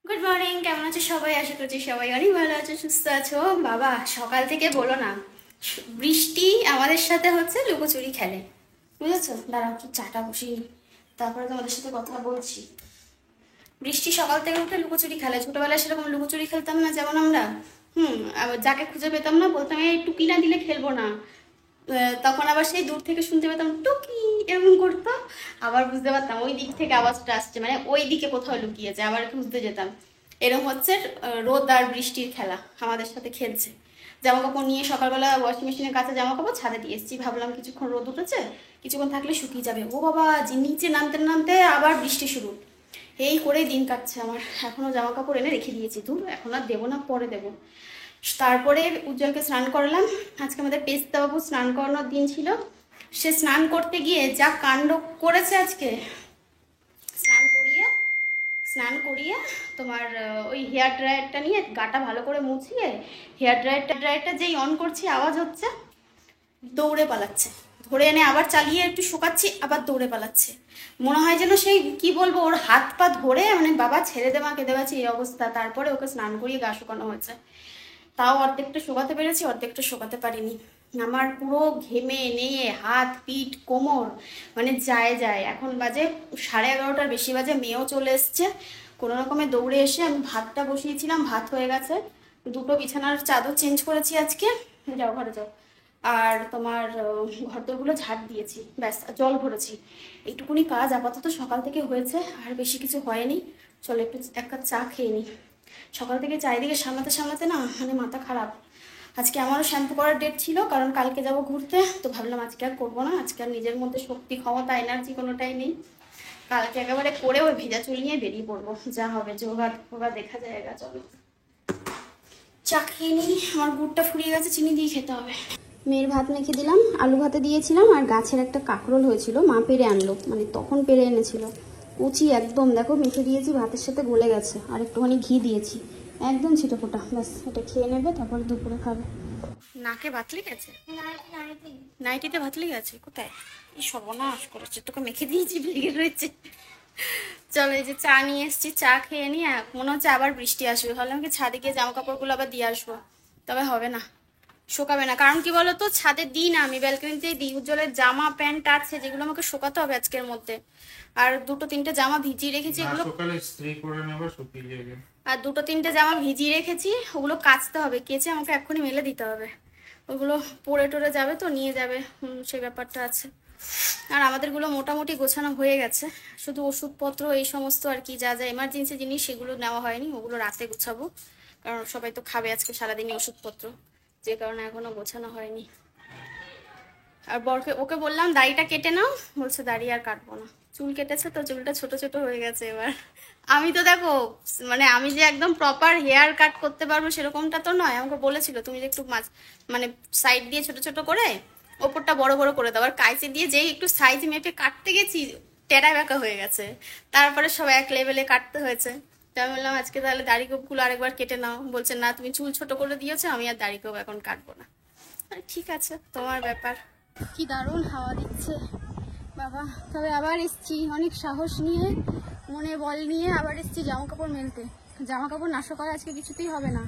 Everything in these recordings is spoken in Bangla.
গুড মর্নিং, কেমন আছো সবাই? আশা করছি সবাই অনেক ভালো আছো, সুস্থ আছো। বাবা সকাল থেকে বলো না, বৃষ্টি আমাদের সাথে হচ্ছে লুকোচুরি খেলে, বুঝেছো? দাঁড়াও একটু চাটা বসি, তারপরে তোমাদের সাথে কথা বলছি। বৃষ্টি সকাল থেকে উঠে লুকোচুরি খেলে। ছোটবেলায় সেরকম লুকোচুরি খেলতাম না যেমন আমরা, আবার যাকে খুঁজে পেতাম না বলতাম এই টুকি না দিলে খেলবো না। তখন আবার সেই দূর থেকে শুনতে পেতাম টুকি, এরকম করতো। আবার বুঝতে পারতাম ওই দিক থেকে আওয়াজটা আসছে, মানে ওই দিকে কোথাও লুকিয়েছে, আবার খুঁজতে যেতাম। এরকম হচ্ছে রোদ আর বৃষ্টির খেলা আমাদের সাথে খেলছে। জামা কাপড় নিয়ে সকালবেলা ওয়াশিং মেশিনের কাছে জামা কাপড় ছাদে দিয়ে এসেছি, ভাবলাম কিছুক্ষণ রোদ উঠেছে, কিছুক্ষণ থাকলে শুকিয়ে যাবে। ও বাবা, যে নিচে নামতে নামতে আবার বৃষ্টি শুরু। এই করেই দিন কাটছে আমার। এখনো জামা কাপড় এনে রেখে দিয়েছি, তুই এখন আর দেবো না, পরে দেবো। তারপরে উজ্জ্বলকে স্নান করালাম। আজকে আমাদের পেস্তাবাবু স্নান করানোর দিন ছিল। সে স্নান করতে গিয়ে যা কাণ্ড করেছে আজকে। স্নান করিয়ে স্নান করিয়ে তোমার ওই হেয়ার ড্রায়ারটা নিয়ে গাটা ভালো করে মুছিয়ে হেয়ার ড্রায়ারটা যেই অন করছি আওয়াজ হচ্ছে, দৌড়ে পালাচ্ছে। ধরে এনে আবার চালিয়ে একটু শুকাচ্ছি, আবার দৌড়ে পালাচ্ছে। মনে হয় যেন সেই কি বলবো, ওর হাত পা ধরে মানে বাবা ছেড়ে দেওয়া কেঁদে গেছে, এই অবস্থা। তারপরে ওকে স্নান করিয়ে গা শুকানো হয়েছে। তাও অর্ধেকটা শোকাতে পেরেছি, অর্ধেকটা শোকাতে পারিনি। আমার পুরো ঘেমে নিয়ে হাত পিঠ কোমর মানে যায় যায়। এখন বাজে 11:30, বেশি বাজে। মেয়েও চলে এসছে। কোনো রকমে দৌড়ে এসে আমি ভাতটা বসিয়েছিলাম, ভাত হয়ে গেছে। দুটো বিছানার চাদর চেঞ্জ করেছি আজকে। যাও ঘরে যাও। আর তোমার ঘরদোরগুলো ঝাড় দিয়েছি, ব্যাস জল ভরেছি। এইটুকুনি কাজ আপাতত সকাল থেকে হয়েছে, আর বেশি কিছু হয়নি। চলো একটু এক কাপ চা খেয়ে নিই। সকাল থেকে চারিদিকে সামলাতে সামলাতে না মানে মাথা খারাপ। আজকে আমারও শ্যাম্পু করার ডেট ছিল, কারণ কালকে যাব ঘুরতে। তো ভাবলাম আজকে আর করবো না, আজকে আর নিজের মধ্যে শক্তি ক্ষমতা এনার্জি কোনোটাই নেই। কালকে একেবারে করে ওই ভেজা চুল নিয়ে বেরিয়ে পড়বো, যা হবে জোগাড় ফোগাড় দেখা যায়গা। চলো চা খেয়ে নিই, আমার গুড়টা ফুরিয়ে গেছে, চিনি দিয়ে খেতে হবে। মেয়ের ভাত মেখে দিলাম, আলু ভাতে দিয়েছিলাম। আর গাছের একটা কাঁকরোল হয়েছিল, মা পেরে আনলো, মানে তখন পেরে এনেছিল। উচি একদম, দেখো মেখে দিয়েছি, ভাতের সাথে গলে গেছে। আর একটুখানি ঘি দিয়েছি, একদম ছিটোফোটা। ব্যাস এটা খেয়ে নেবে, তারপরে দুপুরে খাবে। নাকে ভাতলি গেছে, নাইটিতে ভাতলি গেছে কোথায়? এই সর্বনাশ করেছে, তোকে মেখে দিয়েছি, লেগে রয়েছে। চলো এই যে চা নিয়ে এসছি, চা খেয়ে নিয়ে মনে হচ্ছে আবার বৃষ্টি আসবে। ভাবলাম কি ছাদে গিয়ে জামা কাপড়গুলো আবার দিয়ে আসবো, তবে হবে না, শোকাবে না। কারণ কি বলতো, ছাদে দিই না আমি, ব্যালকনিতেই দিই। উজ্জ্বলের জামা প্যান্ট আছে যেগুলো আমাকে শোকাতে হবে আজকের মধ্যে। আর দুটো তিনটে জামা ভিজিয়ে রেখেছি, এগুলো সকালে ইস্ত্রি করে নেবে, শুকিয়ে যাবে। আর দুটো তিনটে জামা ভিজিয়ে রেখেছি, ওগুলো কাচতে হবে, কেচে আমাকে এক্ষুনি মেলে দিতে হবে। ওগুলো পরে টরে যাবে তো, নিয়ে যাবে, সেই ব্যাপারটা আছে। আর আমাদেরগুলো মোটামুটি গোছানো হয়ে গেছে, শুধু ওষুধপত্র এই সমস্ত আর কি, যা যা এমার্জেন্সি জিনিস সেগুলো নেওয়া হয়নি, ওগুলো রাতে গোছাবো। কারণ সবাই তো খাবে আজকে সারাদিনই ওষুধপত্র, যে কারণে এখনো গোছানো হয়নি। আর ওকে বললাম দাড়িটা কেটে নাও, বলছে দাড়ি আর কাটবো না। চুল কেটেছে তো, চুলটা ছোট ছোট হয়ে গেছে এবার। আমি তো দেখো, মানে আমি যে একদম প্রপার হেয়ার কাট করতে পারবো সেরকমটা তো নয়। আমাকে বলেছিল তুমি যে একটু মানে সাইড দিয়ে ছোট ছোট করে ওপরটা বড় বড় করে দাও। আর কাইচি দিয়ে যেই একটু সাইজ মেপে কাটতে গেছি, টেরা বেঁকা হয়ে গেছে। তারপরে সব এক লেভেলে কাটতে হয়েছে। তো আমি বললাম আজকে তাহলে দাড়ি গোপগুলো আরেকবার কেটে নাও। বলছে না, তুমি চুল ছোট করে দিয়েছো, আমি আর দাড়ি গোপ এখন কাটবো না। ঠিক আছে, তোমার ব্যাপার। কি দারুণ হাওয়া দিচ্ছে বাবা। তবে আবার এসছি অনেক সাহস নিয়ে, মনে বল নিয়ে আবার এসছি জামা কাপড় মেলতে। জামা কাপড় না শুকালে আজকে কিছুতেই হবে না।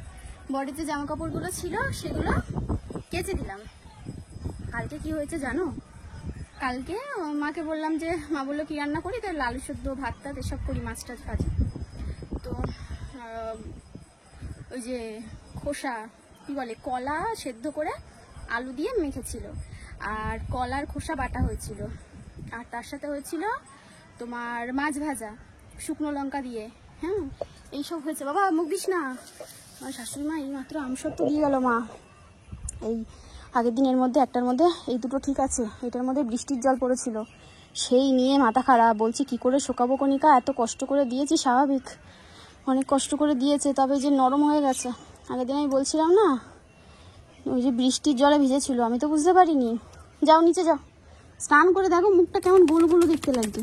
বডিতে জামা কাপড়গুলো ছিল সেগুলো কেচে দিলাম। কালকে কি হয়েছে জানো? কালকে মাকে বললাম যে, মা বললো কি রান্না করি, তাই আলু সেদ্ধ ভাত টাত এসব করি, মাছ টাছ ভাজি। তো ওই যে খোসা কি বলে, কলা সেদ্ধ করে আলু দিয়ে মেখেছিল, আর কলার খোসা বাটা হয়েছিল, আর তার সাথে হয়েছিল তোমার মাছ ভাজা শুকনো লঙ্কা দিয়ে। হ্যাঁ, এইসব হয়েছে। বাবা মুখ দিস না, আমার শাশুড়ি মা এই মাত্র আমসত্ব দিয়ে গেল। মা এই আগের দিনের মধ্যে একটার মধ্যে এই দুটো ঠিক আছে, এটার মধ্যে বৃষ্টির জল পড়েছিল, সেই নিয়ে মাথা খারাপ। বলছি কি করে শোকাবো কণিকা, এত কষ্ট করে দিয়েছি, স্বাভাবিক অনেক কষ্ট করে দিয়েছে, তবে যে নরম হয়ে গেছে। আগের দিন আমি বলছিলাম না, ওই যে বৃষ্টির জলে ভিজেছিল, আমি তো বুঝতে পারিনি। যাও নিচে যাও, স্নান করে দেখো মুখটা কেমন গুলো গুলো দেখতে লাগছে,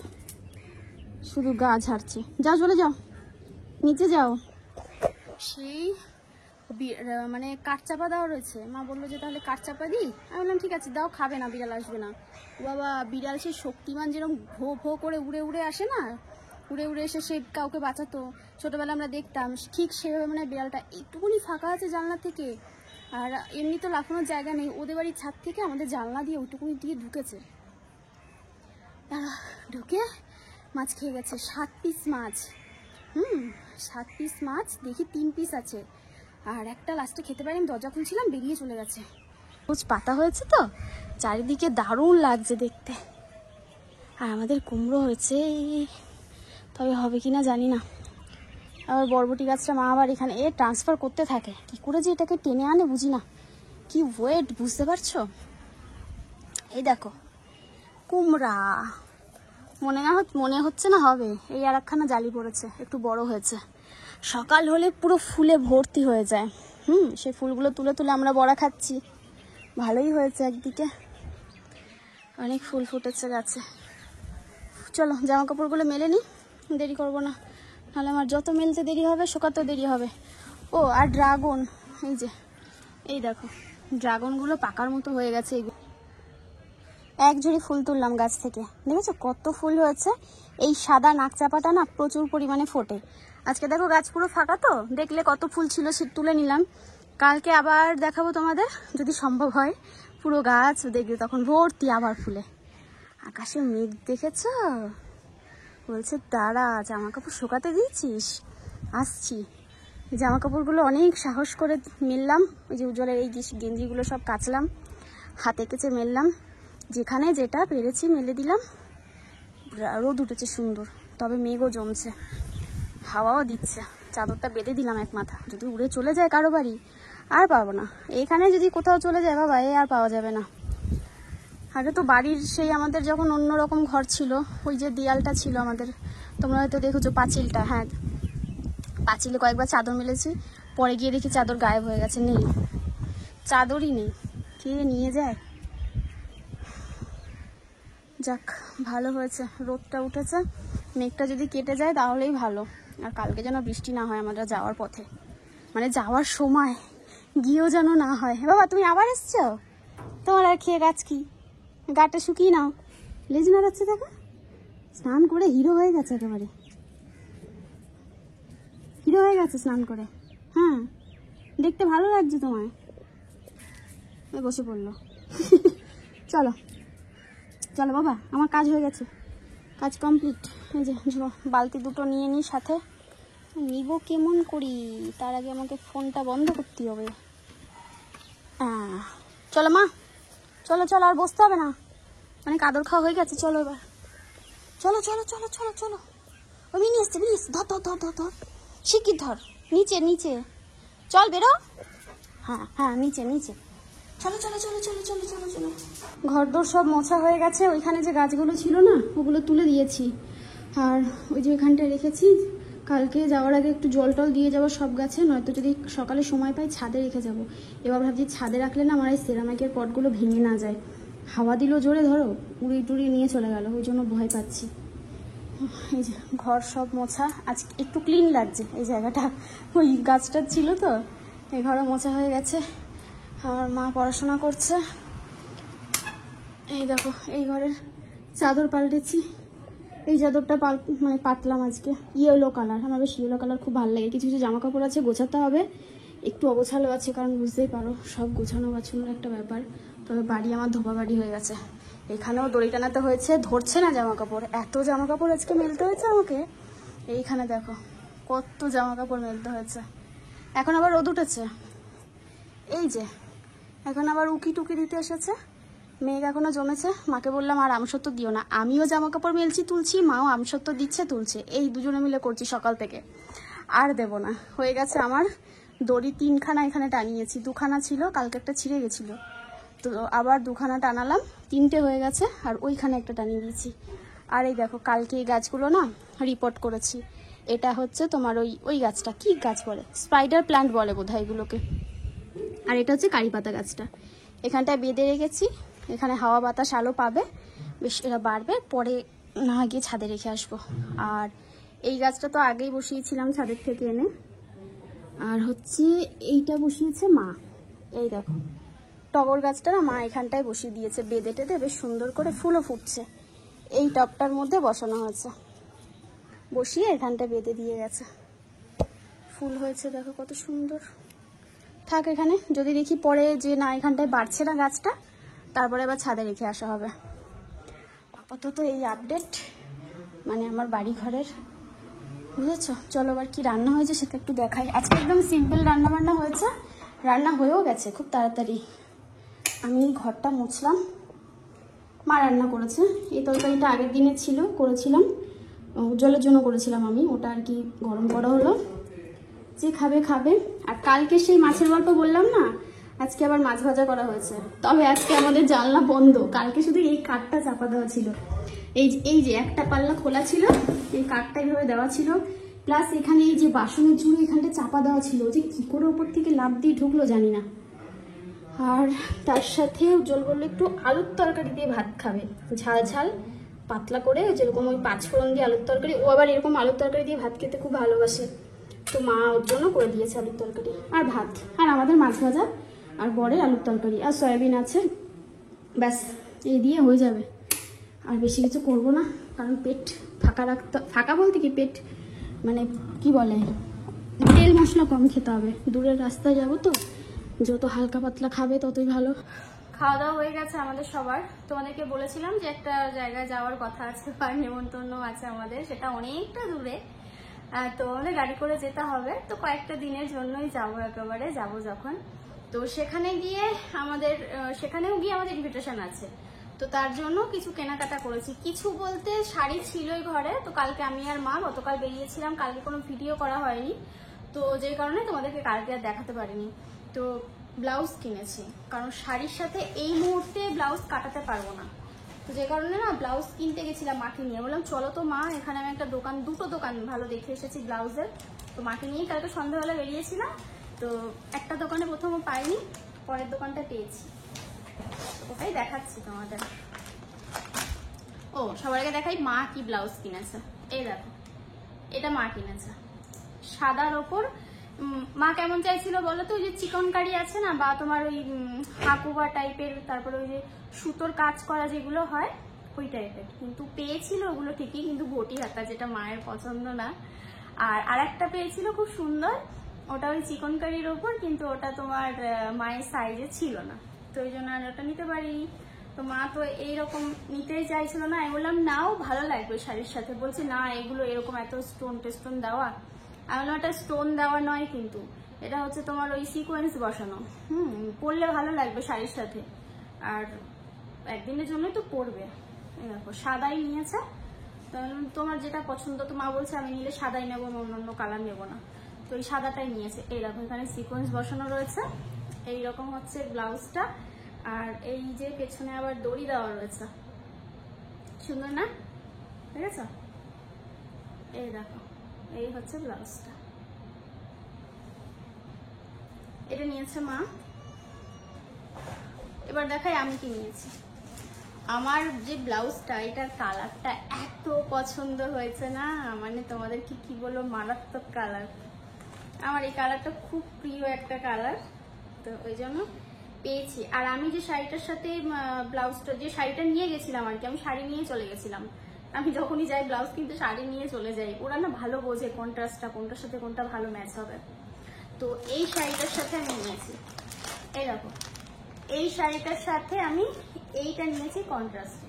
শুধু গা ঝাড়ছে। যাও চলে যাও, নিচে যাও। সেই মানে কাঠচাপা দেওয়া রয়েছে, মা বললো যে তাহলে কাঠচাপা দিই। আমি বললাম ঠিক আছে দাও, খাবে না, বিড়াল আসবে না। বাবা বিড়াল সেই শক্তিমান যেরকম ভো ভো করে উড়ে উড়ে আসে না, উড়ে উড়ে এসে সে কাউকে বাঁচাতো, ছোটোবেলা আমরা দেখতাম ঠিক সেভাবে মানে বিড়ালটা একটুকুনি ফাঁকা আছে জানলা থেকে, আর এমনি তো লাফানোর জায়গা নেই, ওদের বাড়ির ছাদ থেকে আমাদের জানলা দিয়ে ওইটুকুনি দিয়ে ঢুকেছে, ঢুকে মাছ খেয়ে গেছে 7 পিস মাছ। 7 পিস মাছ, দেখি 3 পিস আছে, আর একটা লাস্টে খেতে পারি, আমি দরজা খুলছিলাম বেরিয়ে চলে গেছে। রোজ পাতা হয়েছে তো চারিদিকে, দারুণ লাগছে দেখতে। আর আমাদের কুমড়ো হয়েছে, তবে হবে কিনা জানি না। আবার বরবটি গাছটা মা আবার এখানে ট্রান্সফার করতে থাকে, কি করে যে এটাকে টেনে আনে বুঝি না, কি ওয়েট বুঝতে পারছো। এই দেখো কুমড়া, মনে হচ্ছে না হবে। এই আর একখানা জালি পড়েছে, একটু বড় হয়েছে। সকাল হলে পুরো ফুলে ভর্তি হয়ে যায়। সেই ফুলগুলো তুলে তুলে আমরা বড়া খাচ্ছি। ভালোই হয়েছে, একদিকে অনেক ফুল ফুটেছে গাছে। চলো জামা কাপড়গুলো মেলে নি, দেরি করবো না, নাহলে আমার যত মেলতে দেরি হবে শোকাতেও দেরি হবে। ও আর ড্রাগন, এই দেখো ড্রাগনগুলো পাকার মতো হয়ে গেছে। এক ঝুড়ি ফুল তুললাম গাছ থেকে, দেখেছো কত ফুল হয়েছে। এই সাদা নাকচাপাটা না প্রচুর পরিমাণে ফোটে। আজকে দেখো গাছ পুরো ফাঁকা, তো দেখলে কত ফুল ছিল সে তুলে নিলাম। কালকে আবার দেখাবো তোমাদের, যদি সম্ভব হয়। পুরো গাছ দেখবে তখন ভর্তি আবার ফুলে। আকাশে মেঘ দেখেছো, বলছে দাঁড়া জামা কাপড় শুকাতে দিয়েছিস, আসছি। জামা কাপড়গুলো অনেক সাহস করে মেললাম, ওই যে উজ্জ্বলের এই গেঞ্জিগুলো সব কাচলাম, হাতে কেচে মেললাম, যেখানে যেটা পেরেছি মেলে দিলাম। রোদ উঠেছে সুন্দর, তবে মেঘও জমছে, হাওয়াও দিচ্ছে। চাদরটা বেঁধে দিলাম এক মাথা, যদি উড়ে চলে যায় কারো বাড়ি আর পাবো না। এখানে যদি কোথাও চলে যায় বাবা, আর পাওয়া যাবে না। আগে তো বাড়ির সেই আমাদের যখন অন্যরকম ঘর ছিল, ওই যে দেয়ালটা ছিল আমাদের, তোমরা হয়তো দেখেছো পাঁচিলটা, হ্যাঁ পাঁচিলে কয়েকবার চাদর মেলেছি, পরে গিয়ে দেখি চাদর গায়েব হয়ে গেছে, নেই, চাদরই নেই, কে নিয়ে যায়। যাক ভালো হয়েছে, রোদটা উঠেছে, মেঘটা যদি কেটে যায় তাহলেই ভালো। আর কালকে যেন বৃষ্টি না হয় আমাদের যাওয়ার পথে, মানে যাওয়ার সময় গিয়েও যেন না হয়। বাবা তুমি আবার এসছো, তোমার আর খেয়ে গাছ কি, গাটা শুকিয়ে নাও, লেজ নাড়াচ্ছে দেখো, স্নান করে হিরো হয়ে গেছে, একেবারে হিরো হয়ে গেছে স্নান করে। হ্যাঁ দেখতে ভালো লাগছে তোমায়, বসে পড়লো। চলো চলো বাবা, আমার কাজ হয়ে গেছে, কাজ কমপ্লিট। এই যে বালতি দুটো নিয়ে নিই সাথে, নিব কেমন করি, তার আগে আমাকে ফোনটা বন্ধ করতে হবে। চলো মা, চলো চলো, আর বসতে হবে না, অনেক আদর খাওয়া হয়ে গেছে, চলো এবার, চলো চলো চলো চলো চলো। ও মিনি এসছে, ধর ধর ধর ধর ধর, শিগগির ধর, নিচে নিচে চল, বেরো, হ্যাঁ হ্যাঁ নিচে নিচে, চলো চলো চলো চলো চলো চলো চলো। ঘরদোর সব মোছা হয়ে গেছে, ওইখানে যে গাছগুলো ছিল না ওগুলো তুলে দিয়েছি, আর ওই যে ওইখানটায় রেখেছি, কালকে যাওয়ার আগে একটু জল টল দিয়ে যাবো সব গাছে, নয়তো যদি সকালে সময় পাই ছাদে রেখে যাব। এবার ভাবছি ছাদে রাখলে না আমার এই সেরামিকের পটগুলো ভেঙে না যায়, হাওয়া দিল জোরে ধরো উড়িয়ে টুড়িয়ে নিয়ে চলে গেল, ওই জন্য ভয় পাচ্ছি। এই যে ঘর সব মোছা, আজ একটু ক্লিন লাগছে, এই জায়গাটা ওই গাছটা ছিল তো, এই ঘরে মোছা হয়ে গেছে। আমার মা পড়াশোনা করছে, এই দেখো এই ঘরের চাদর পাল্টেছি, এই চাদরটা মানে পাতলাম আজকে, ইয়েলো কালার, আমার বেশ ইয়েলো কালার খুব ভালো লাগে। কিছু কিছু জামা কাপড় আছে গোছাতে হবে, একটু অগোছালো আছে, কারণ বুঝতেই পারো সব গোছানো গাছানোর একটা ব্যাপার। তবে বাড়ি আমার ধোপা বাড়ি হয়ে গেছে, এখানেও দড়ি টানাতে হয়েছে, ধরছে না জামা কাপড়, এত জামা কাপড় আজকে মেলতে হয়েছে আমাকে। এইখানে দেখো কত জামা কাপড় মেলতে হয়েছে। এখন আবার রোদ উঠেছে, এই যে এখন আবার উকি টুকি দিতে এসেছে, মেঘ এখনো জমেছে। মাকে বললাম আর আমসত্ব দিও না, আমিও জামা কাপড় মেলছি তুলছি, মাও আমসত্ব দিচ্ছে তুলছে, এই দুজনে মিলে করছি সকাল থেকে, আর দেব না। হয়ে গেছে আমার দড়ি 3খানা এখানে টানিয়েছি, 2খানা ছিল, কালকে একটা ছিঁড়ে গেছিলো, তো আবার 2খানা টানালাম, 3টে হয়ে গেছে, আর ওইখানে একটা টানিয়ে দিয়েছি। আর এই দেখো কালকে এই গাছগুলো না রিপোর্ট করেছি, এটা হচ্ছে তোমার ওই গাছটা কি গাছ বলে, স্পাইডার প্ল্যান্ট বলে বোধহয় এগুলোকে, আর এটা হচ্ছে কারি পাতা গাছটা, এখানটায় বেঁধে রেখেছি, এখানে হাওয়া বাতাস আলো পাবে, বেশ এরা বাড়বে, পরে না গিয়ে ছাদে রেখে আসবো। আর এই গাছটা তো আগেই বসিয়েছিলাম ছাদের থেকে এনে, আর হচ্ছে এইটা বসিয়েছে মা, এই দেখো টগর গাছটা না মা এখানটায় বসিয়ে দিয়েছে, বেঁধে টেঁধে বেশ সুন্দর করে, ফুলও ফুটছে, এই টবটার মধ্যে বসানো হয়েছে। বসিয়ে এখানটা বেঁধে দিয়ে গেছে। ফুল হয়েছে দেখো কত সুন্দর। থাক এখানে, যদি দেখি পরে যে না এখানটায় বাড়ছে না গাছটা, তারপরে আবার ছাদে রেখে আসা হবে। আপাতত এই আপডেট মানে আমার বাড়ি ঘরের, বুঝেছো? চলো আবার কি রান্না হয়েছে সেটা একটু দেখাই। আজকে একদম সিম্পল রান্না বান্না হয়েছে, রান্না হয়েও গেছে খুব তাড়াতাড়ি। আমি ঘরটা মুছলাম, মা রান্না করেছে। এই তরকারিটা আগের দিনে ছিল, করেছিলাম, উজ্জ্বলের জন্য করেছিলাম আমি, ওটা আর কি গরম করা হলো, যে খাবে খাবে। আর কালকে সেই মাছের গল্প বললাম না, আজকে আবার মাছ ভাজা করা হয়েছে। তবে আজকে আমাদের জানলা বন্ধ, কালকে শুধু এই কাঠটা চাপা দেওয়া ছিল। এই যে একটা পাল্লা খোলা ছিল, এই কাঠটা এইভাবে দেওয়া ছিল, প্লাস এখানে এই যে বাসনের ঝুড়ি এখানটা চাপা দেওয়া ছিল, যে কি করে ওপর থেকে লাফ দিয়ে ঢুকলো জানি না। আর তার সাথে উজ্জ্বল বললো একটু আলুর তরকারি দিয়ে ভাত খাবে, ঝাল ঝাল পাতলা করে, যেরকম ওই পাঁচফোড়ন দিয়ে আলুর তরকারি, ও আবার এরকম আলুর তরকারি দিয়ে ভাত খেতে খুব ভালোবাসে। তো মা ওর জন্য করে দিয়েছে আলুর তরকারি আর ভাত, আর আমাদের মাছ ভাজা আর বরের আলুর তরকারি আর সয়াবিন আছে, ব্যাস এই দিয়ে হয়ে যাবে। আর বেশি কিছু করবো না, কারণ পেট ফাঁকা রাখতে, ফাঁকা বলতে কি পেট মানে কি বলে, তেল মশলা কম খেতে হবে, দূরের রাস্তায় যাবো তো, যত হালকা পাতলা খাবে ততই ভালো। খাওয়া দাওয়া হয়ে গেছে আমাদের সবার। তোমাদেরকে বলেছিলাম যে একটা জায়গায় যাওয়ার কথা আছে, আর নেমন্তন্ন আছে আমাদের, সেটা অনেকটা দূরে। তো আমাদের গাড়ি করে যেতে হবে, তো কয়েকটা দিনের জন্যই যাবো, একেবারে যাবো যখন। তো সেখানে গিয়ে সেখানেও গিয়ে আমাদের ইনভিটেশন আছে, তো তার জন্য কিছু কেনাকাটা করেছি। কিছু বলতে শাড়ি ছিলই ঘরে, তো কালকে আমি আর মা গতকাল বেরিয়েছিলাম, কালকে কোনো ভিডিও করা হয়নি, তো যে কারণে তোমাদেরকে কালকে আর দেখাতে পারিনি। তো ব্লাউজ কিনেছি, কারণ শাড়ির সাথে এই মুহূর্তে ব্লাউজ কাটাতে পারবো না, তো যে কারণে না ব্লাউজ কিনতে গেছিলাম মাকে নিয়ে। বললাম চলো তো মা, এখানে আমি একটা দুটো দোকান ভালো দেখে এসেছি ব্লাউজের, তো মাকে নিয়েই কালকে সন্ধ্যাবেলা বেরিয়েছিলাম। তো একটা দোকানে প্রথমে পাইনি, পরের দোকানটা পেয়েছি, ওটাই দেখাচ্ছি তোমাদের। ও সবার আগে দেখাই মা কি ব্লাউজ কিনেছে। এই দেখো, এটা মা কিনেছে সাদার ওপর। মা কেমন চাইছিল বলো তো, ওই যে চিকনকারি আছে না, বা তোমার ওই হাকুবা টাইপের, তারপরে ওই যে সুতোর কাজ করা যেগুলো হয় ওই টাইপের, কিন্তু পেয়েছিল ওগুলো ঠিকই, কিন্তু ঘটি হাতা, যেটা মায়ের পছন্দ না। আর আরেকটা পেয়েছিল খুব সুন্দর, ওটা ওই চিকনকারির ওপর, কিন্তু ওটা তোমার মায়ের সাইজে ছিল না, তো ওই জন্য আর ওটা নিতে পারিনি। তো মা তো এইরকম নিতেই চাইছিল না, আমি বললাম নাও, ভালো লাগবে শাড়ির সাথে। বলছে না এগুলো এরকম এত স্টোন টেস্টোন দেওয়া। আমি বললাম এটা স্টোন দেওয়া নয়, কিন্তু এটা হচ্ছে তোমার ওই সিকোয়েন্স বসানো, পরলে ভালো লাগবে শাড়ির সাথে, আর একদিনের জন্যই তো পরবে। দেখো সাদাই নিয়েছে, তোমার যেটা পছন্দ, তো মা বলছে আমি নিলে সাদাই নেবো, অন্য কালার নেবো না, তো এই সাদাটাই নিয়েছে। এই দেখো এখানে সিকোয়েন্স বসানো রয়েছে, এইরকম হচ্ছে ব্লাউজটা, আর এই যে পেছনে আবার দড়ি দেওয়া রয়েছে, সুন্দর না? ঠিক আছে, এই দেখো এই হচ্ছে ব্লাউজটা, এটা নিয়েছে মা। এবার দেখাই আমি কি নিয়েছি। আমার যে ব্লাউজটা, এটার কালারটা এত পছন্দ হয়েছে না, মানে তোমাদেরকে কি বলবো, মারাত্মক কালার। আমার এই কালারটা খুব প্রিয় একটা কালার, তো ওই জন্য পেয়েছি। আর আমি যে শাড়িটার সাথে ব্লাউজটা, যে শাড়িটা নিয়ে গেছিলাম আর কি, আমি শাড়ি নিয়ে চলে গেছিলাম, আমি যখনই যাই ব্লাউজ কিন্তু শাড়ি নিয়ে চলে যাই, ওরা না ভালো বোঝে কন্ট্রাস্টটা, কোনটার সাথে কোনটা ভালো ম্যাচ হবে। তো এই শাড়িটার সাথে আমি নিয়েছি, এই দেখো এই শাড়িটার সাথে আমি এইটা নিয়েছি কন্ট্রাস্টে,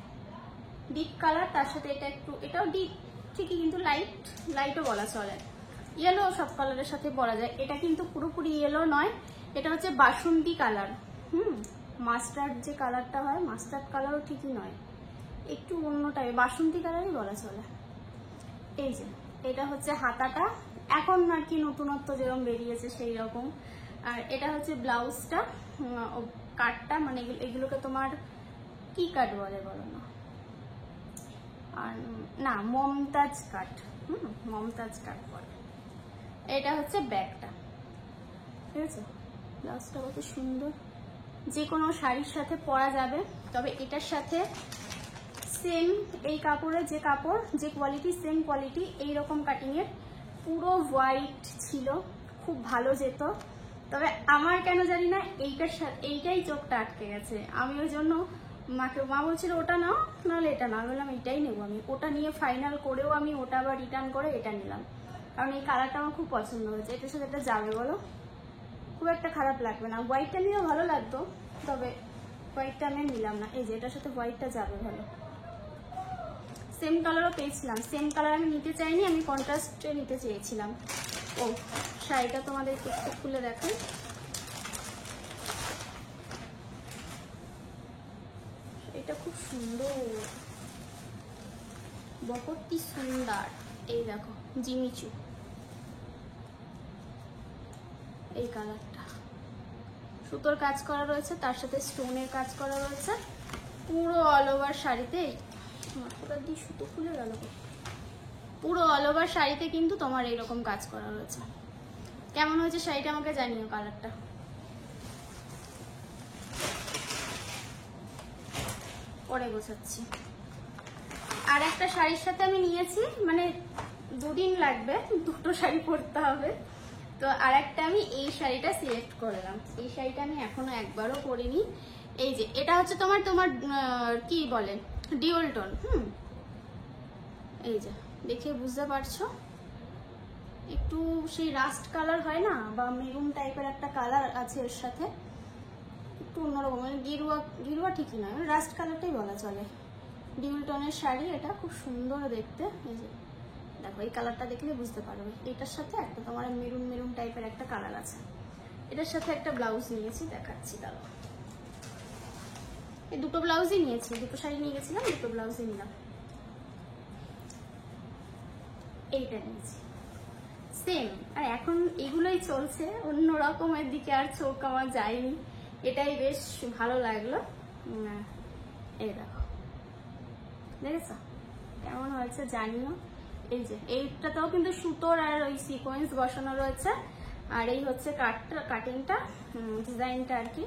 ডিপ কালার, তার সাথে এটা একটু, এটাও ডিপ ঠিকই কিন্তু লাইটও বলা চলে, ইয়েলো সব কালারের সাথে পরা যায়। এটা কিন্তু পুরোপুরি ইয়েলো নয়, এটা হচ্ছে বাসন্তী কালার, মাস্টার্ড যে কালারটা হয়, মাস্টার্ড কালারও ঠিকই নয়, একটু অন্য টাইপের, বাসন্তী কালারই বলা চলে। এই যে এটা হচ্ছে হাতাটা, এখন আর কি নতুনত্ব যেরকম বেরিয়েছে সেই রকম। আর এটা হচ্ছে ব্লাউজটা, কাটটা, মানে এগুলোকে তোমার কি কাট বলে বলো না, আর না মমতাজ কাট, মমতাজ কাট বলে। এটা হচ্ছে ব্যাগটা, ঠিক আছে। ব্লাউজটা কত সুন্দর, যে কোনো শাড়ির সাথে পরা যাবে। তবে এটার সাথে সেম এই কাপড়ের যে কাপড়, যে কোয়ালিটি, সেম কোয়ালিটি, এইরকম কাটিংয়ের পুরো হোয়াইট ছিল, খুব ভালো যেত। তবে আমার কেন জানি না এইটার সাথে এইটাই চোখটা আটকে গেছে, আমি ওই জন্য মাকে, মা বলছিল ওটা নাও নাহলে এটা নাও, আমি বললাম এটাই নেবো। আমি ওটা নিয়ে ফাইনাল করেও আমি ওটা আবার রিটার্ন করে এটা নিলাম, কারণ এই কালারটা আমার খুব পছন্দ হয়েছে। এটার সাথে এটা যাবে বলো, খুব একটা খারাপ লাগবে না। হোয়াইটটা নিয়েও ভালো লাগতো, তবে হোয়াইটটা আমি নিলাম না। এই যে এটার সাথে হোয়াইটটা যাবে ভালো। সেম কালারও পেয়েছিলাম, সেম কালার আমি নিতে চাইনি, আমি কন্ট্রাস্টে নিতে চেয়েছিলাম। ও শাড়িটা তোমাদের একটু খুলে দেখাই। এটা খুব সুন্দর, বকরটি সুন্দর। এই দেখো জিমিচু, এই কালারটা সুতোর কাজ করা রয়েছে, তার সাথে স্টোনের কাজ করা রয়েছে পুরো অল ওভার শাড়িতে। সুতো খুলে গেল, পুরো অল ওভার শাড়িতে কিন্তু তোমার এইরকম কাজ করা রয়েছে। কেমন হয়েছে শাড়িটা আমাকে জানিও, কালারটা। পরে গোছাচ্ছি। আর একটা শাড়ির সাথে আমি নিয়েছি, মানে দুদিন লাগবে, দুটো শাড়ি পরতে হবে, তো আর একটা আমি এই শাড়িটা সিলেক্ট করলাম। এই শাড়িটা আমি এখনো একবারও পরিনি। এই যে এটা হচ্ছে তোমার কি বলে, ডিউল টোন। এই যে দেখে বুঝতে পারছো, একটু সেই রাস্ট কালার হয় না, বা মেরুন টাইপের একটা কালার আছে এর সাথে, একটু অন্যরকম, মানে গেরুয়া ঠিকই নয়, রাস্ট কালারটাই বলা চলে। ডিউল টোনের শাড়ি, এটা খুব সুন্দর দেখতে। এই যে দেখো, এই কালারটা দেখলে বুঝতে পারবে। এটার সাথে একটা তোমার মেরুন মেরুন টাইপের একটা কালার আছে। এটার সাথে একটা ব্লাউজ নিয়েছি, দেখাচ্ছি দাঁড়াও। এই দুটো ব্লাউজই নিয়েছি, দুটো শাড়ি নিয়ে গেছিলাম, দুটো ব্লাউজই নিলাম। এইটা নিয়েছি সেম। আর এখন এগুলোই চলছে, অন্য রকমের দিকে আর চোখ আমার যায়নি, এটাই বেশ ভালো লাগলো। এই দেখো, দেখেছো কেমন হয়েছে জানিও। এই যে এইটাতেও কিন্তু সুতোর আর ওই সিকোয়েন্স বসানো রয়েছে, আর এই হচ্ছে কাটিংটা, ডিজাইনটা আর কি।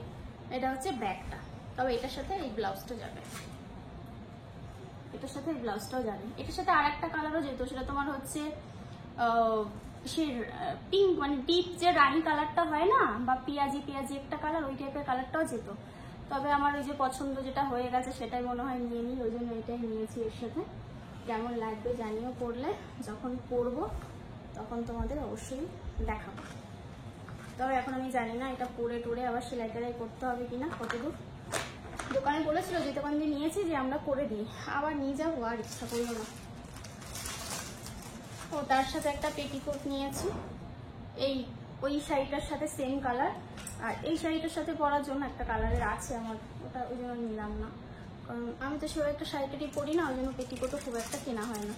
এটা হচ্ছে ব্যাকটা, তবে এটার সাথে এই ব্লাউজটা যাবে, এটার সাথে এই ব্লাউজটাও যাবে। এটার সাথে আর একটা কালারও যেত, সেটা তোমার হচ্ছে সে পিঙ্ক, মানে ডিপ যে রানী কালারটা হয় না, বা পেঁয়াজি পেঁয়াজি একটা কালার, ওই টাইপের কালারটাও যেত। তবে আমার ওই যে পছন্দ যেটা হয়ে গেছে সেটাই মনে হয় নিয়ে নিই, ওই জন্য এটাই নিয়েছি এর সাথে। কেমন লাগবে জানিও পরলে, যখন পরবো তখন তোমাদের অবশ্যই দেখাবো। তবে এখন আমি জানি না এটা পরে টোরে আবার সেলাই টেলাই করতে হবে কিনা, কতদূর। দোকানে বলেছিল যে দোকান দিয়ে নিয়েছি যে আমরা করে দিই, আবার নিয়ে যাবো, আর ইচ্ছা করলো না। ও তার সাথে একটা পেটিকোট নিয়েছি, ওই শাড়িটার সাথে সেম কালার, আর এই শাড়িটার সাথে পরার জন্য একটা কালারের আছে আমার, ওটা ওই জন্য নিলাম না, কারণ আমি তো সেভাবে একটা শাড়ি টাড়ি পরি না, ওই জন্য পেটিকোটও খুব একটা কেনা হয় না।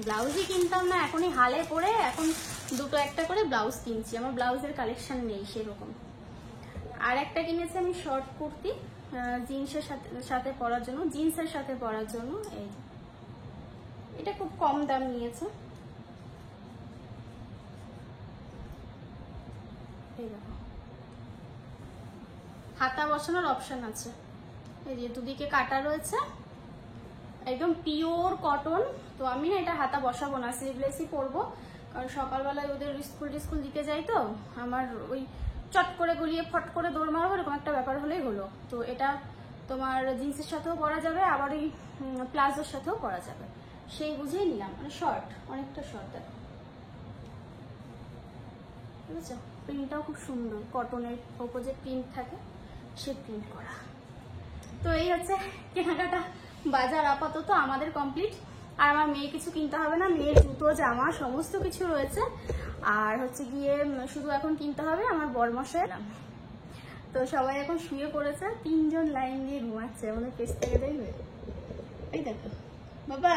ব্লাউজই কিনতাম না, এখনই হালে পরে এখন দুটো একটা করে ব্লাউজ কিনছি, আমার ব্লাউজের কালেকশন নেই সেরকম। আর একটা কিনেছি আমি শর্ট কুর্তি, জিন্সের সাথে পরার জন্য, জিন্সের সাথে পরার জন্য। এই এটা খুব কম দাম নিয়েছে। এই দেখো, হাতা বসানোর অপশন আছে, এই যে দুদিকে কাটা রয়েছে, একদম পিওর কটন। তো আমি না এটা হাতা বসাবো না, স্লিভলেসই পরবো, কারণ সকালবেলায় ওদের স্কুল দিতে যাই, তো আমার ওই চট করে গলিয়ে ফট করে দৌড় মারবো এরকম একটা ব্যাপার হলেই হলো। তো এটা তোমার জিন্সের সাথেও পরা যাবে, আবার ওই প্লাজোর সাথেও পরা যাবে, সেই বুঝেই নিলাম। মানে শর্ট, অনেকটা শর্ট, দেখো বুঝেছো। প্রিন্টটাও খুব সুন্দর, কটনের ওপর যে প্রিন্ট থাকে সে প্রিন্ট করা। তো এই হচ্ছে কেনাকাটা, বাজার আপাতত আমাদের কমপ্লিট। আর আমার মেয়ে কিছু কিনতে হবে না, মেয়ের জুতো জামা সমস্ত কিছু রয়েছে। আর হচ্ছে গিয়ে শুধু এখন কিনতে হবে আমার বরমশাই। তো সবাই এখন শুয়ে পড়েছে, 3 জন লাইন দিয়ে ঘুমাচ্ছে, আমাদের পেছ থেকে দেখবে। এই দেখো বাবা,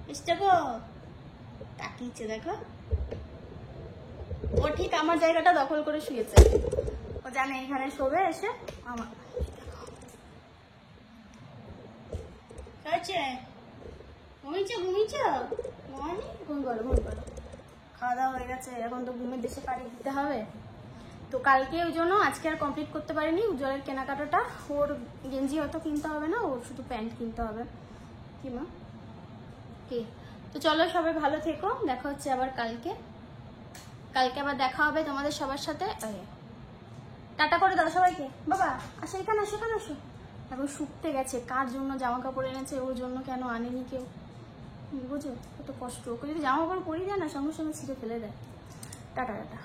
পেছটা গো তাকিয়েছে, দেখো ও ঠিক আমার জায়গাটা দখল করে শুয়েছে, ও জানে এখানে শোবে এসে। আমার ঘুম করো, খাওয়া দাওয়া হয়ে গেছে, এখন তো ঘুমের দেশে পাড়ি দিতে হবে। তো কালকে ওই জন্য আজকে আর কমপ্লিট করতে পারিনি উজ্জ্বলের কেনাকাটাটা। ওর গেঞ্জি হয়তো কিনতে হবে না, ওর শুধু প্যান্ট কিনতে হবে। কি মা কি? তো চলো সবাই ভালো থেকো, দেখা হচ্ছে আবার কালকে আবার দেখা হবে তোমাদের সবার সাথে। টাটা করে দাও সবাইকে। বাবা আসো, এখানে আসো, এখানে আসো। এখন শুকতে গেছে, কার জন্য জামা কাপড় এনেছে, ওর জন্য কেন আনেনি কেউ, বুঝো কত কষ্ট। ওকে যদি জামা কাপড় পরিয়ে দেয় না, সঙ্গে সঙ্গে ছিঁড়ে ফেলে দেয়। Tata tata.